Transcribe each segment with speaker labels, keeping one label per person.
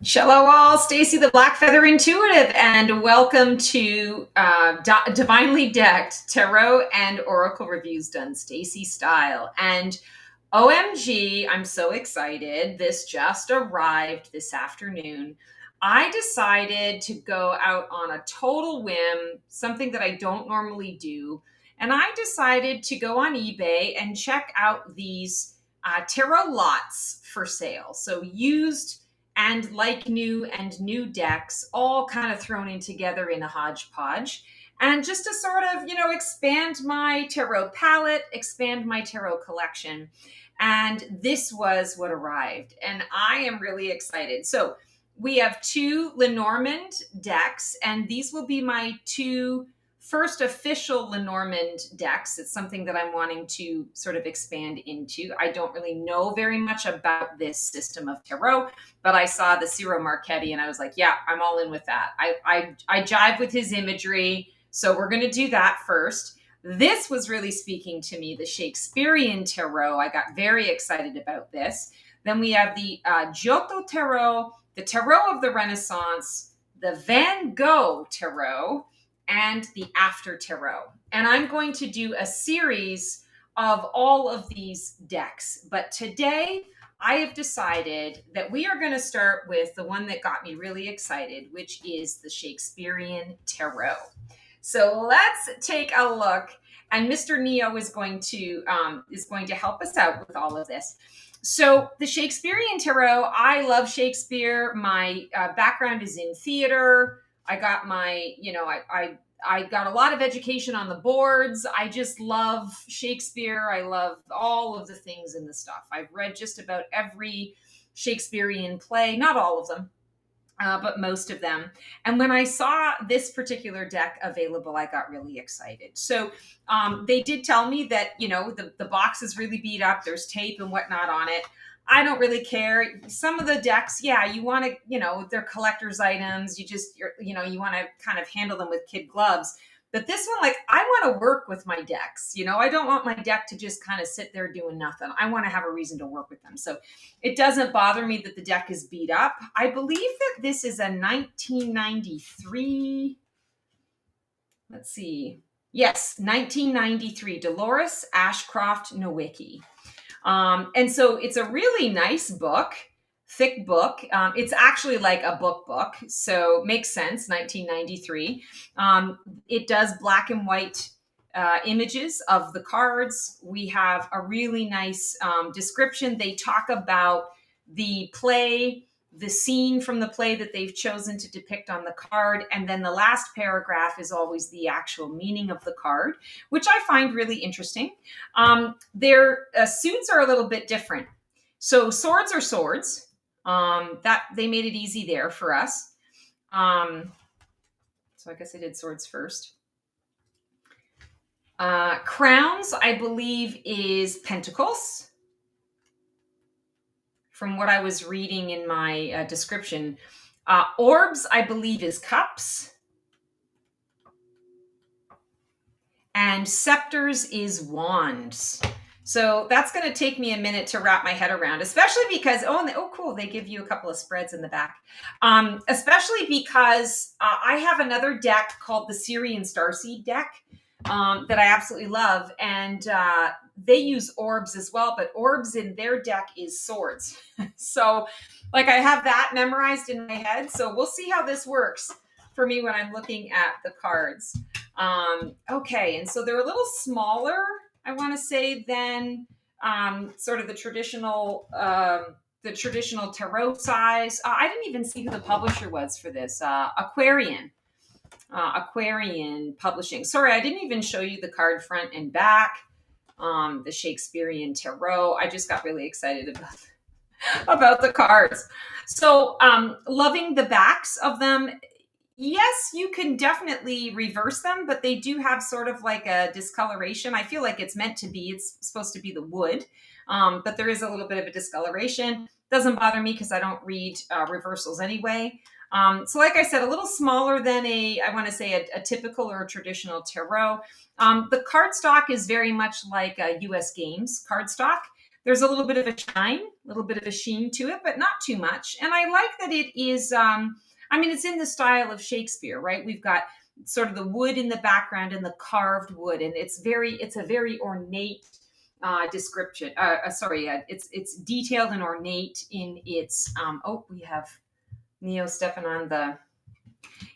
Speaker 1: Hello, all. Stacy, the Black Feather Intuitive, and welcome to Divinely Decked Tarot and Oracle Reviews done Stacy style. And OMG, I'm so excited. This just arrived this afternoon. I decided to go out on a total whim, something that I don't normally do. And I decided to go on eBay and check out these tarot lots for sale. So used and like new and new decks all kind of thrown in together in a hodgepodge, and just to sort of expand my tarot palette, expand my tarot collection. And this was what arrived, and I am really excited. So we have two Lenormand decks, and these will be my two first official Lenormand decks. It's something that I'm wanting to sort of expand into. I don't really know very much about this system of tarot, but I saw the Ciro Marchetti and I was like, yeah, I'm all in with that. I jive with his imagery. So we're going to do that first. This was really speaking to me, the Shakespearian tarot. I got very excited about this. Then we have the Giotto tarot, the tarot of the Renaissance, the Van Gogh tarot, and the After tarot. And I'm going to do a series of all of these decks. But today I have decided that we are going to start with the one that got me really excited, which is the Shakespearian tarot. So let's take a look, and Mr. Neo is going to help us out with all of this. So the Shakespearian tarot, I love Shakespeare. My background is in theater. I got my, I got a lot of education on the boards. I just love Shakespeare. I love all of the things in the stuff. I've read just about every Shakespearean play, not all of them, but most of them. And when I saw this particular deck available, I got really excited. So they did tell me that, the box is really beat up. There's tape and whatnot on it. I don't really care. Some of the decks, yeah, you want to, they're collector's items. You want to kind of handle them with kid gloves. But this one, I want to work with my decks. I don't want my deck to just kind of sit there doing nothing. I want to have a reason to work with them. So it doesn't bother me that the deck is beat up. I believe that this is a 1993. Let's see. Yes, 1993 Dolores Ashcroft Nowicki. And so it's a really nice book, thick book. It's actually like a book, so makes sense, 1993. It does black and white images of the cards. We have a really nice description. They talk about the play, the scene from the play that they've chosen to depict on the card. And then the last paragraph is always the actual meaning of the card, which I find really interesting. Their suits are a little bit different. So swords are swords. That they made it easy there for us. So I guess I did swords first. Crowns, I believe, is pentacles. From what I was reading in my description. Orbs, I believe, is cups. And scepters is wands. So that's going to take me a minute to wrap my head around, especially because, cool, they give you a couple of spreads in the back. Especially because I have another deck called the Syrian Starseed deck that I absolutely love. And they use orbs as well, but orbs in their deck is swords. So I have that memorized in my head. So we'll see how this works for me when I'm looking at the cards. Okay, and so they're a little smaller, I want to say, than sort of the traditional tarot size. I didn't even see who the publisher was for this. Aquarian Publishing. Sorry, I didn't even show you the card front and back. The Shakespearian tarot. I just got really excited about the cards. So loving the backs of them. Yes, you can definitely reverse them, but they do have sort of like a discoloration. I feel like it's meant to be. It's supposed to be the wood, but there is a little bit of a discoloration. Doesn't bother me because I don't read reversals anyway. So like I said, a little smaller than a typical or a traditional tarot. The cardstock is very much like a US Games cardstock. There's a little bit of a shine, a little bit of a sheen to it, but not too much. And I like that it is, I mean, it's in the style of Shakespeare, right? We've got sort of the wood in the background and the carved wood, and it's a very ornate description. It's detailed and ornate in its. We have Neo stepping on the.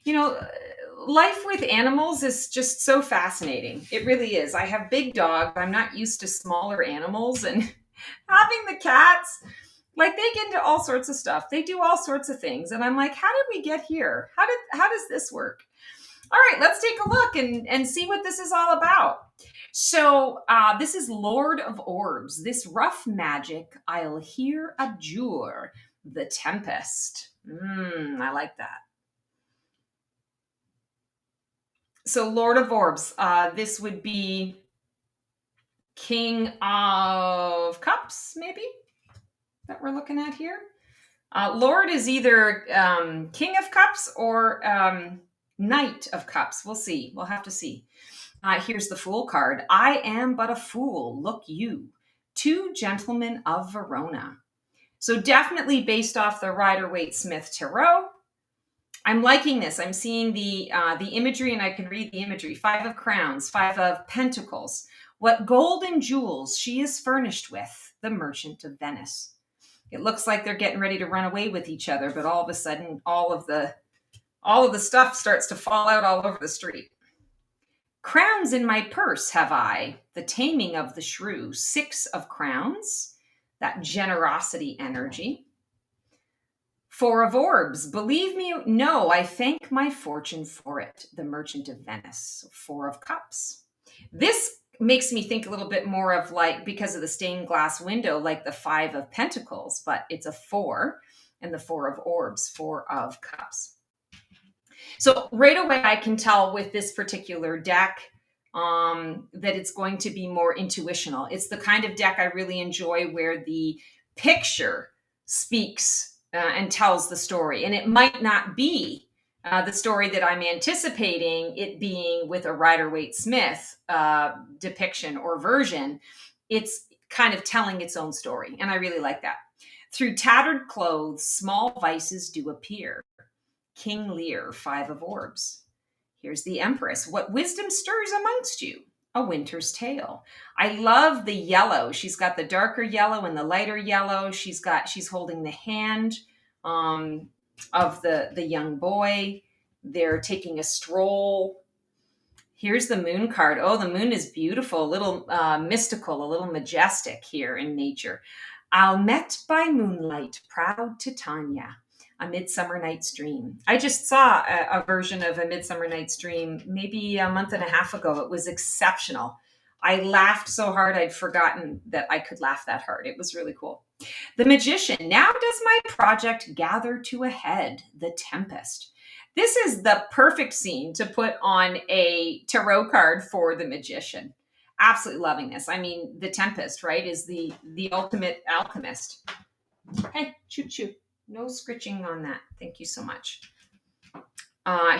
Speaker 1: You know, life with animals is just so fascinating. It really is. I have big dogs. I'm not used to smaller animals, and having the cats, like they get into all sorts of stuff. They do all sorts of things, and I'm like, how did we get here? How does this work? All right, let's take a look and see what this is all about. So this is Lord of Orbs. This rough magic I'll here abjure, the Tempest. I like that. So Lord of Orbs, this would be King of Cups, maybe, that we're looking at here. Lord is either King of Cups or Knight of Cups. We'll see. We'll have to see. Here's the Fool card. I am but a fool, look you. Two gentlemen of Verona. So definitely based off the Rider-Waite-Smith Tarot. I'm liking this. I'm seeing the imagery, and I can read the imagery. 5 of Crowns, 5 of Pentacles. What gold and jewels she is furnished with, the Merchant of Venice. It looks like they're getting ready to run away with each other, but all of a sudden, all of the stuff starts to fall out all over the street. Crowns in my purse have I, the taming of the shrew. 6 of Crowns, that generosity energy. 4 of Orbs, believe me, no, I thank my fortune for it, the Merchant of Venice. 4 of Cups. This makes me think a little bit more of, like, because of the stained glass window, like the 5 of Pentacles, but it's a 4, and the 4 of Orbs, 4 of Cups. So right away, I can tell with this particular deck that it's going to be more intuitional. It's the kind of deck I really enjoy where the picture speaks and tells the story. And it might not be the story that I'm anticipating it being with a Rider-Waite-Smith depiction or version. It's kind of telling its own story. And I really like that. Through tattered clothes, small vices do appear. King Lear, 5 of Orbs. Here's the Empress. What wisdom stirs amongst you? A winter's tale. I love the yellow. She's got the darker yellow and the lighter yellow. She's holding the hand of the young boy. They're taking a stroll. Here's the Moon card. Oh, the moon is beautiful, a little mystical, a little majestic here in nature. I'll met by moonlight, proud Titania. A Midsummer Night's Dream. I just saw a version of A Midsummer Night's Dream maybe a month and a half ago. It was exceptional. I laughed so hard I'd forgotten that I could laugh that hard. It was really cool. The Magician. Now does my project gather to a head, the Tempest. This is the perfect scene to put on a tarot card for the Magician. Absolutely loving this. I mean, the Tempest, right, is the ultimate alchemist. Hey, choo-choo. No scritching on that. Thank you so much.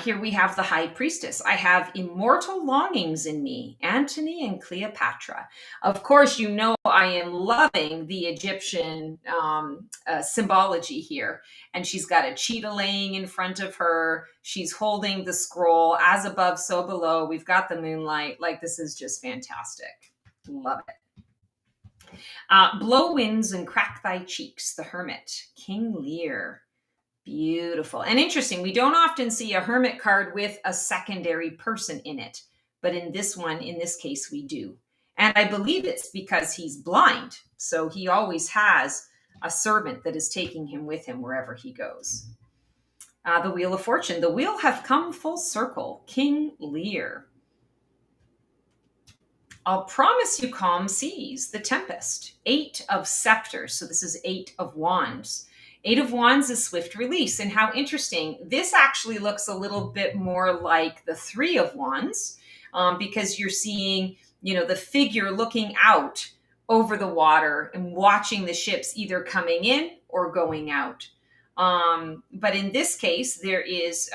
Speaker 1: Here we have the High Priestess. I have immortal longings in me, Antony and Cleopatra. Of course, you know I am loving the Egyptian symbology here. And she's got a cheetah laying in front of her. She's holding the scroll, as above, so below. We've got the moonlight. Like, this is just fantastic. Love it. Blow winds and crack thy cheeks, the Hermit, King Lear. Beautiful. And interesting, we don't often see a hermit card with a secondary person in it. But in this one, in this case, we do. And I believe it's because he's blind. So he always has a servant that is taking him with him wherever he goes. The Wheel of Fortune. The wheel hath come full circle, King Lear. I'll promise you calm seas, the Tempest. 8 of Scepters. So this is 8 of Wands. 8 of Wands is swift release. And how interesting. This actually looks a little bit more like the 3 of Wands because you're seeing, the figure looking out over the water and watching the ships either coming in or going out. But in this case, there is,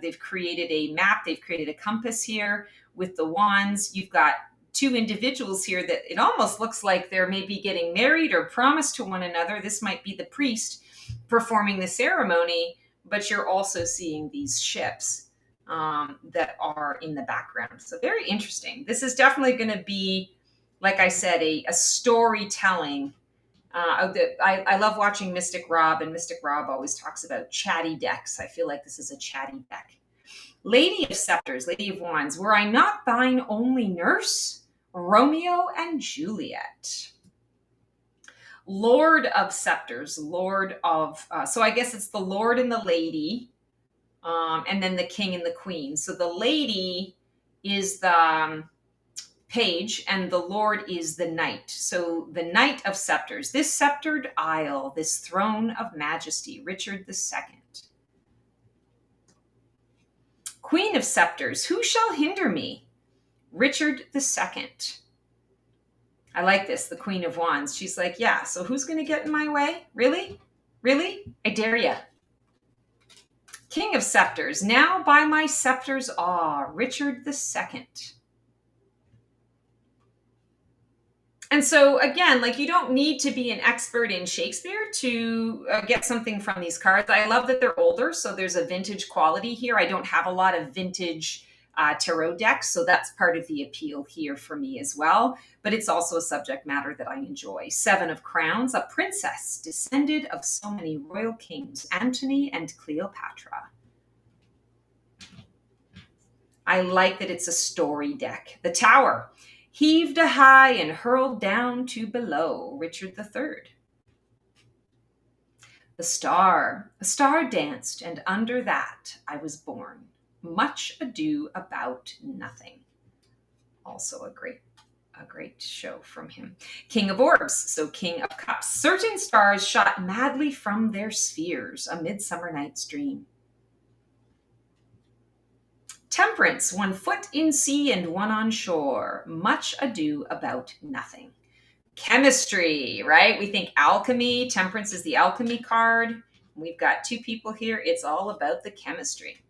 Speaker 1: they've created a map. They've created a compass here with the wands. You've got two individuals here that it almost looks like they're maybe getting married or promised to one another. This might be the priest performing the ceremony, but you're also seeing these ships that are in the background. So very interesting. This is definitely going to be, like I said, a storytelling. I love watching Mystic Rob, and Mystic Rob always talks about chatty decks. I feel like this is a chatty deck. Lady of Scepters, Lady of Wands, were I not thine only nurse? Romeo and Juliet. Lord of Scepters, Lord of, so I guess it's the Lord and the Lady, and then the King and the Queen. So the Lady is the page, and the Lord is the Knight. So the Knight of Scepters, this sceptered isle, this throne of majesty, Richard II. Queen of Scepters, who shall hinder me? Richard II. I like this, the Queen of Wands. She's like, yeah, so who's going to get in my way? Really? Really? I dare ya. King of Scepters, now by my scepter's awe, Richard II. And so again, like, you don't need to be an expert in Shakespeare to get something from these cards. I love that they're older, so there's a vintage quality here. I don't have a lot of vintage tarot decks, so that's part of the appeal here for me as well. But it's also a subject matter that I enjoy. Seven of Crowns, a princess descended of so many royal kings, Antony and Cleopatra. I like that it's a story deck. The Tower, heaved a high and hurled down to below, Richard III. The Star, a star danced, and under that I was born. Much Ado About Nothing. Also a great show from him. King of Orbs, so King of Cups. Certain stars shot madly from their spheres, A Midsummer Night's Dream. Temperance, one foot in sea and one on shore. Much Ado About Nothing. Chemistry, right? We think alchemy. Temperance is the alchemy card. We've got two people here. It's all about the chemistry.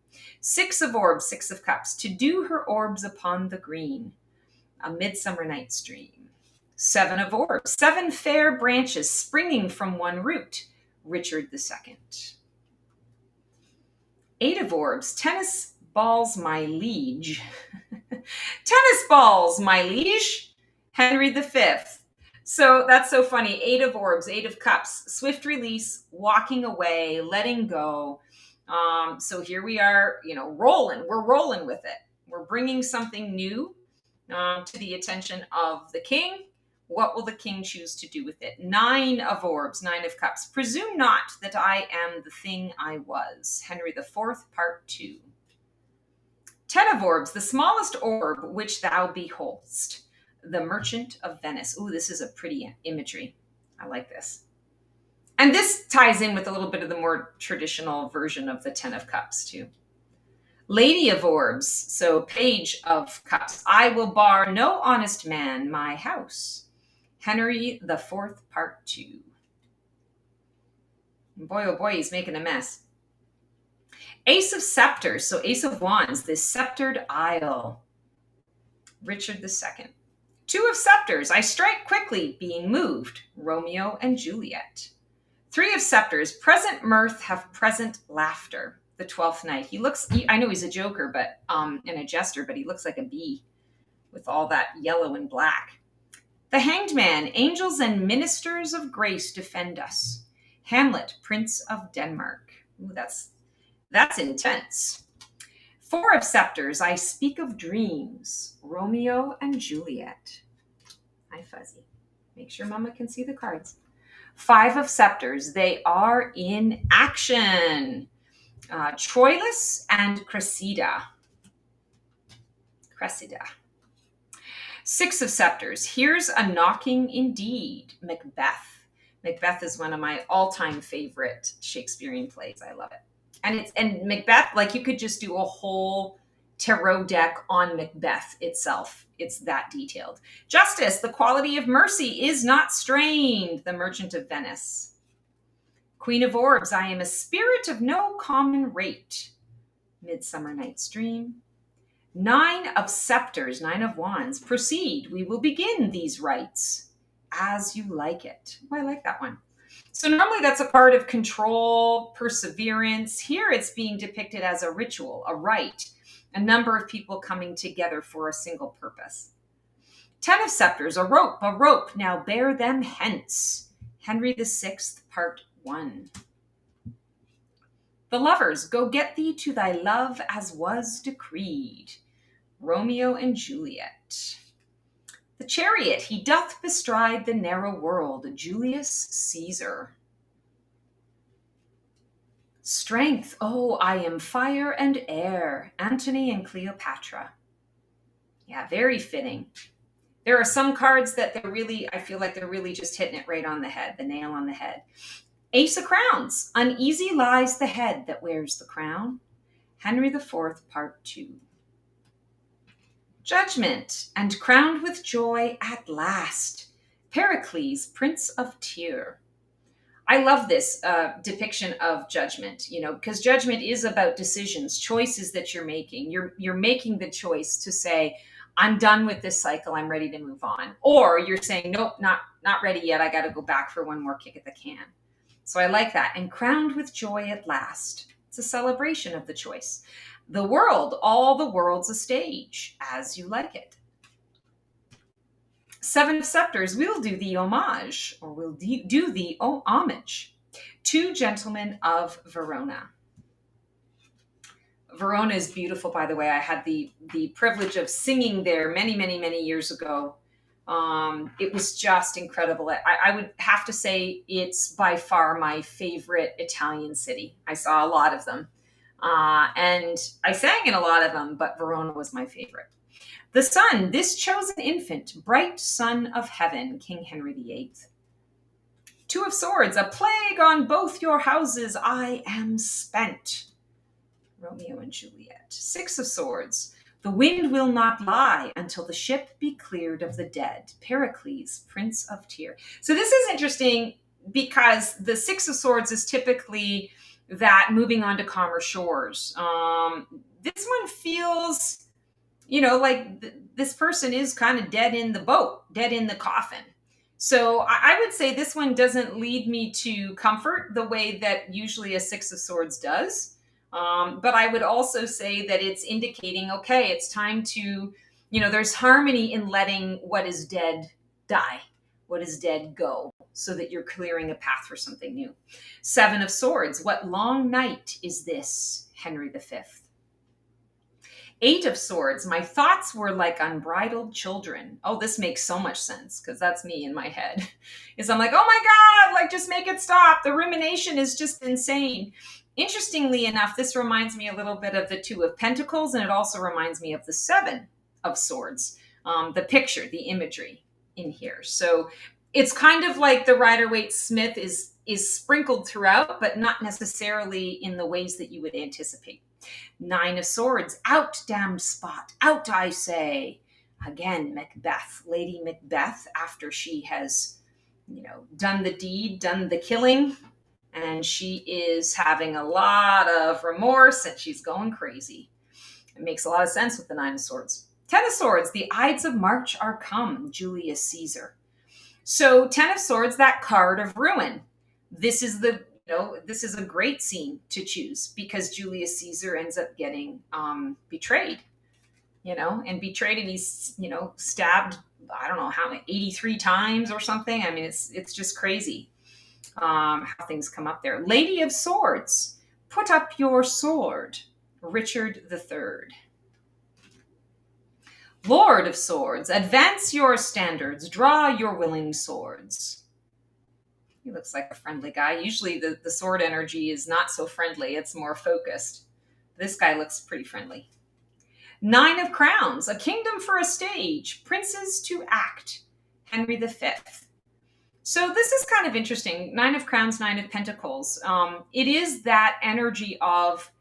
Speaker 1: Six of Orbs, Six of Cups. To do her orbs upon the green. A Midsummer Night's Dream. Seven of Orbs. Seven fair branches springing from one root. Richard II. Eight of Orbs. Tennis balls, my liege. Tennis balls, my liege. Henry V. So that's so funny. Eight of Orbs, Eight of Cups. Swift release, walking away, letting go. So here we are, rolling. We're rolling with it. We're bringing something new to the attention of the king. What will the king choose to do with it? Nine of Orbs, Nine of Cups. Presume not that I am the thing I was. Henry IV, Part 2. Ten of Orbs, the smallest orb which thou beholdst. The Merchant of Venice. Ooh, this is a pretty imagery. I like this. And this ties in with a little bit of the more traditional version of the Ten of Cups, too. Lady of Orbs, so Page of Cups. I will bar no honest man my house. Henry IV, Part 2. Boy, oh boy, he's making a mess. Ace of Scepters, so Ace of Wands, this sceptered isle. Richard II. Two of Scepters, I strike quickly, being moved. Romeo and Juliet. Three of Scepters, present mirth have present laughter. The 12th Knight. I know he's a joker, but and a jester, but he looks like a bee with all that yellow and black. The Hanged Man, angels and ministers of grace defend us. Hamlet, Prince of Denmark. Ooh, that's intense. Four of Scepters, I speak of dreams. Romeo and Juliet. Hi, Fuzzy. Make sure Mama can see the cards. Five of Scepters, they are in action. Troilus and Cressida. Six of Scepters, here's a knocking indeed. Macbeth. Macbeth is one of my all-time favorite Shakespearean plays. I love it. And Macbeth, like, you could just do a whole tarot deck on Macbeth itself. It's that detailed. Justice, the quality of mercy is not strained. The Merchant of Venice. Queen of Orbs, I am a spirit of no common rate. Midsummer Night's Dream. Nine of scepters, nine of wands. Proceed. We will begin these rites as you like it. Oh, I like that one. So normally that's a part of control, perseverance. Here it's being depicted as a ritual, a rite, a number of people coming together for a single purpose. Ten of scepters, a rope, a rope. Now bear them hence. Henry VI, part 1. The lovers, go get thee to thy love as was decreed. Romeo and Juliet. The chariot, he doth bestride the narrow world. Julius Caesar. Strength, oh, I am fire and air. Antony and Cleopatra. Yeah, very fitting. There are some cards that I feel like they're really just hitting it right on the head, the nail on the head. Ace of Crowns, uneasy lies the head that wears the crown. Henry IV, part 2. Judgment, and crowned with joy at last. Pericles, Prince of Tyre. I love this depiction of judgment, because judgment is about decisions, choices that you're making. You're making the choice to say, I'm done with this cycle. I'm ready to move on. Or you're saying, nope, not ready yet. I got to go back for one more kick at the can. So I like that. And crowned with joy at last. It's a celebration of the choice. The world, all the world's a stage, as you like it. Seven of scepters, we'll do thee homage, or we'll do thee homage. Two gentlemen of Verona. Verona is beautiful, by the way. I had the privilege of singing there many, many, many years ago. It was just incredible. I would have to say it's by far my favorite Italian city. I saw a lot of them. And I sang in a lot of them, but Verona was my favorite. The sun, this chosen infant, bright son of heaven, King Henry VIII. Two of swords, a plague on both your houses, I am spent. Romeo and Juliet. Six of swords, the wind will not lie until the ship be cleared of the dead. Pericles, Prince of Tyre. So this is interesting because the Six of Swords is typically that moving on to calmer shores. This one feels, like this person is kind of dead in the boat, dead in the coffin. So I would say this one doesn't lead me to comfort the way that usually a Six of Swords does. But I would also say that it's indicating, okay, it's time to, there's harmony in letting what is dead die, what is dead go, so that you're clearing a path for something new. Seven of Swords, what long night is this, Henry V? Eight of Swords, my thoughts were like unbridled children. Oh, this makes so much sense because that's me in my head. I'm like, oh my God, just make it stop. The rumination is just insane. Interestingly enough, this reminds me a little bit of the Two of Pentacles, and it also reminds me of the Seven of Swords, the picture, the imagery in here. So it's kind of like the Rider-Waite-Smith is sprinkled throughout, but not necessarily in the ways that you would anticipate. Nine of Swords, out, damned spot, out, I say. Again, Macbeth, Lady Macbeth, after she has, done the deed, done the killing, and she is having a lot of remorse and she's going crazy. It makes a lot of sense with the Nine of Swords. Ten of Swords, the Ides of March are come, Julius Caesar. So Ten of Swords, that card of ruin. This is this is a great scene to choose because Julius Caesar ends up getting betrayed, and he's, stabbed, I don't know how many, 83 times or something. I mean, it's just crazy how things come up there. Lady of Swords, put up your sword, Richard III. Lord of Swords, advance your standards, draw your willing swords. He looks like a friendly guy. Usually the sword energy is not so friendly. It's more focused. This guy looks pretty friendly. Nine of Crowns, a kingdom for a stage, princes to act, Henry V. So this is kind of interesting. Nine of Crowns, Nine of Pentacles. It is that energy of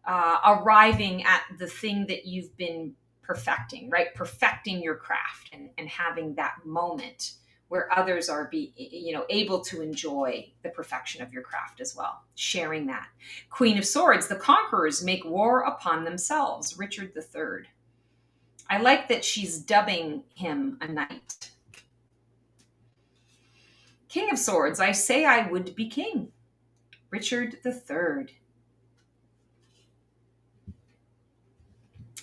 Speaker 1: arriving at the thing that you've been perfecting, right? Perfecting your craft and having that moment where others are able to enjoy the perfection of your craft as well, sharing that. Queen of Swords, the conquerors make war upon themselves, Richard III. I like that she's dubbing him a knight. King of Swords, I say I would be king. Richard III.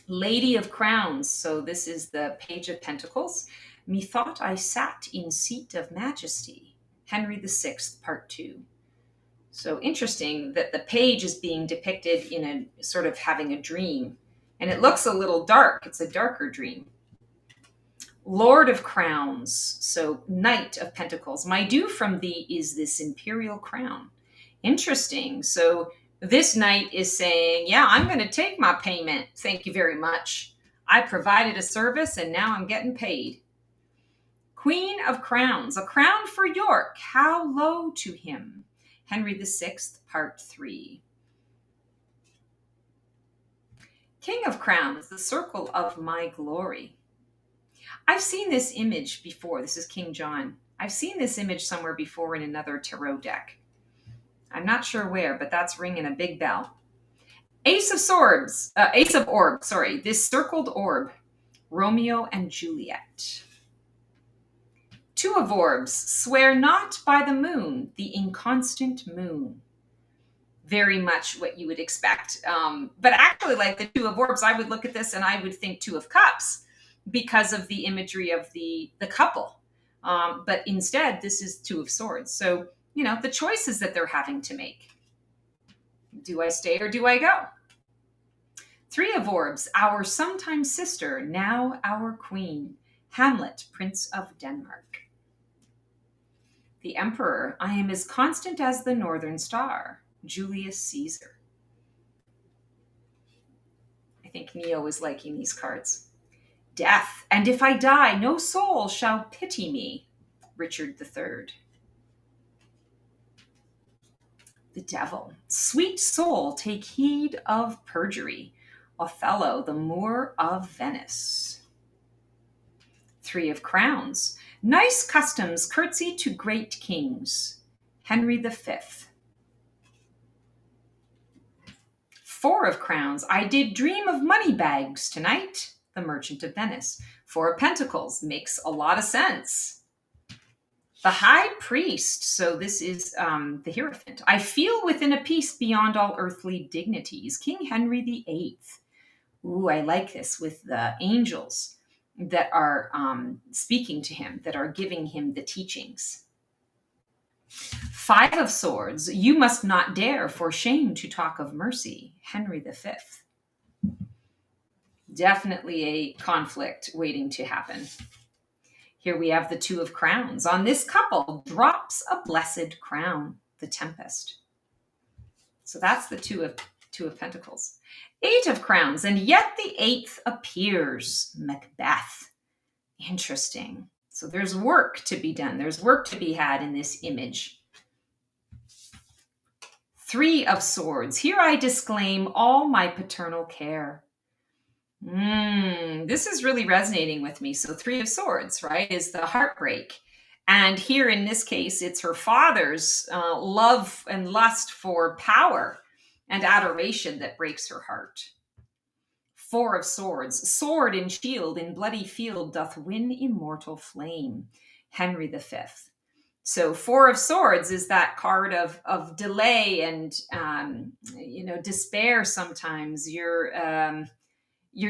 Speaker 1: Lady of Crowns, so this is the Page of Pentacles. Methought I sat in seat of majesty. Henry VI, Part 2. So interesting that the page is being depicted in a sort of having a dream. And it looks a little dark. It's a darker dream. Lord of Crowns, so Knight of Pentacles. My due from thee is this imperial crown. Interesting. So this knight is saying, yeah, I'm going to take my payment. Thank you very much. I provided a service and now I'm getting paid. Queen of Crowns, a crown for York. How low to him? Henry VI, Part 3. King of Crowns, the circle of my glory. I've seen this image before. This is King John. I've seen this image somewhere before in another tarot deck. I'm not sure where, but that's ringing a big bell. Ace of Orbs, sorry. This circled orb. Romeo and Juliet. Two of Orbs. Swear not by the moon, the inconstant moon. Very much what you would expect. But actually, like the Two of Orbs, I would look at this and I would think Two of Cups because of the imagery of the couple. But instead, this is Two of Swords. So, you know, the choices that they're having to make. Do I stay or do I go? Three of Orbs, our sometime sister, now our queen. Hamlet, Prince of Denmark. The Emperor, I am as constant as the northern star. Julius Caesar. I think Neo is liking these cards. Death, and if I die, no soul shall pity me. Richard III. The Devil, sweet soul, take heed of perjury. Othello, the Moor of Venice. Three of Crowns, nice customs curtsy to great kings. Henry V. Four of Crowns, I did dream of money bags tonight. The Merchant of Venice. Four of Pentacles, makes a lot of sense. The High Priest, so this is the Hierophant. I feel within a peace beyond all earthly dignities. King Henry VIII. Ooh, I like this with the angels that are speaking to him, that are giving him the teachings. Five of Swords, you must not dare for shame to talk of mercy. Henry V. Definitely a conflict waiting to happen. Here we have the Two of Crowns. On this couple drops a blessed crown, the Tempest. So that's the Two of Pentacles. Eight of Crowns, and yet the eighth appears, Macbeth. Interesting. So there's work to be done. There's work to be had in this image. Three of Swords. Here I disclaim all my paternal care. This is really resonating with me. So Three of Swords, right, is the heartbreak. And here in this case, it's her father's love and lust for power and adoration that breaks her heart. Four of Swords, sword and shield in bloody field doth win immortal flame. Henry V. So Four of Swords is that card of delay and despair. Sometimes you're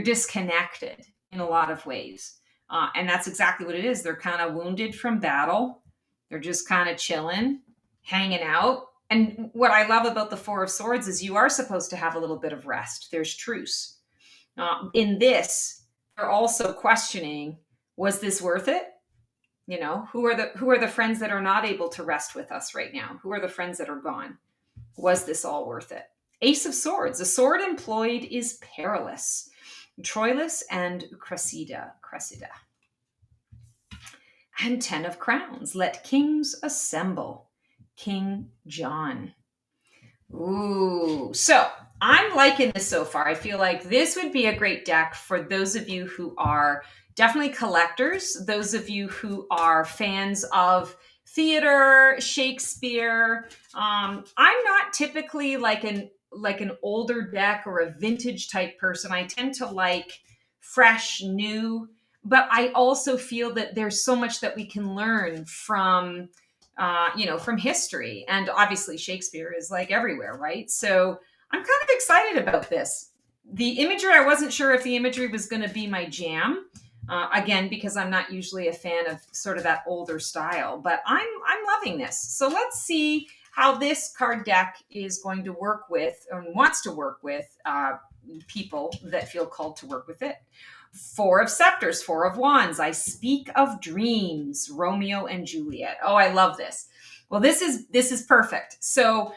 Speaker 1: disconnected in a lot of ways, and that's exactly what it is. They're kind of wounded from battle. They're just kind of chilling, hanging out. And what I love about the Four of Swords is you are supposed to have a little bit of rest. There's truce. In this, they're also questioning, was this worth it? You know, who are the friends that are not able to rest with us right now? Who are the friends that are gone? Was this all worth it? Ace of Swords, a sword employed is perilous. Troilus and Cressida. And 10 of Crowns, let kings assemble. King John. Ooh, so I'm liking this so far. I feel like this would be a great deck for those of you who are definitely collectors, those of you who are fans of theater, Shakespeare. I'm not typically like an older deck or a vintage type person. I tend to like fresh, new. But I also feel that there's so much that we can learn from, from history. And obviously Shakespeare is like everywhere, right? So I'm kind of excited about this. The imagery, I wasn't sure if the imagery was going to be my jam. Again, because I'm not usually a fan of sort of that older style, but I'm loving this. So let's see how this card deck is going to work with, or wants to work with, people that feel called to work with it. Four of Scepters, Four of Wands. I speak of dreams, Romeo and Juliet. Oh, I love this. Well, this is perfect. So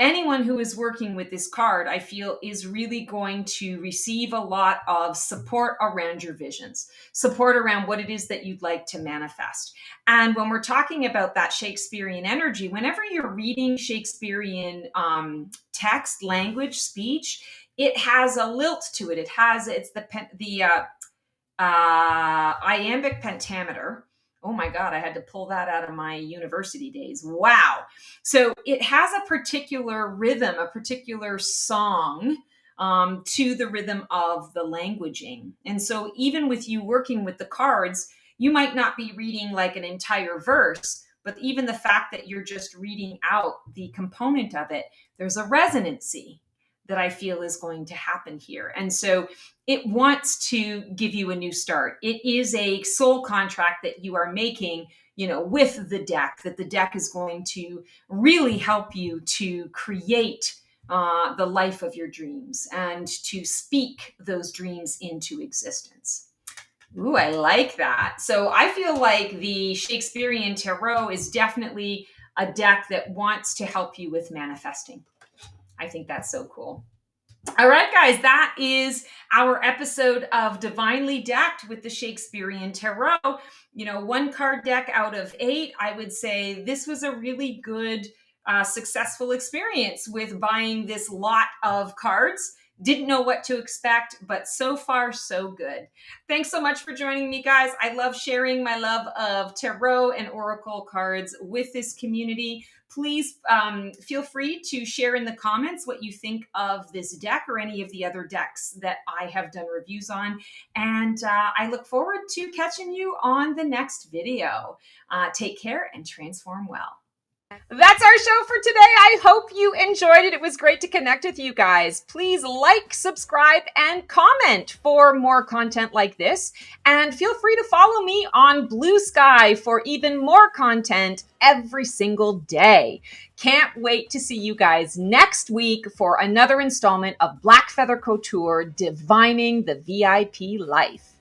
Speaker 1: anyone who is working with this card, I feel, is really going to receive a lot of support around your visions, support around what it is that you'd like to manifest. And when we're talking about that Shakespearean energy, whenever you're reading Shakespearean text, language, speech, it has a lilt to it. It's the iambic pentameter. Oh my God, I had to pull that out of my university days. Wow. So it has a particular rhythm, a particular song to the rhythm of the languaging. And so even with you working with the cards, you might not be reading like an entire verse, but even the fact that you're just reading out the component of it, there's a resonancy that I feel is going to happen here. And so it wants to give you a new start. It is a soul contract that you are making, with the deck, that the deck is going to really help you to create the life of your dreams and to speak those dreams into existence. Ooh, I like that. So I feel like the Shakespearian Tarot is definitely a deck that wants to help you with manifesting. I think that's so cool. All right, guys, that is our episode of Divinely Decked with the Shakespearian Tarot. One card deck out of 8. I would say this was a really good, successful experience with buying this lot of cards. Didn't know what to expect, but so far, so good. Thanks so much for joining me, guys. I love sharing my love of tarot and oracle cards with this community. Please feel free to share in the comments what you think of this deck or any of the other decks that I have done reviews on. And I look forward to catching you on the next video. Take care and transform well. That's our show for today. I hope you enjoyed it. It was great to connect with you guys. Please like, subscribe, and comment for more content like this. And feel free to follow me on Blue Sky for even more content every single day. Can't wait to see you guys next week for another installment of Black Feather Couture, Divining the VIP Life.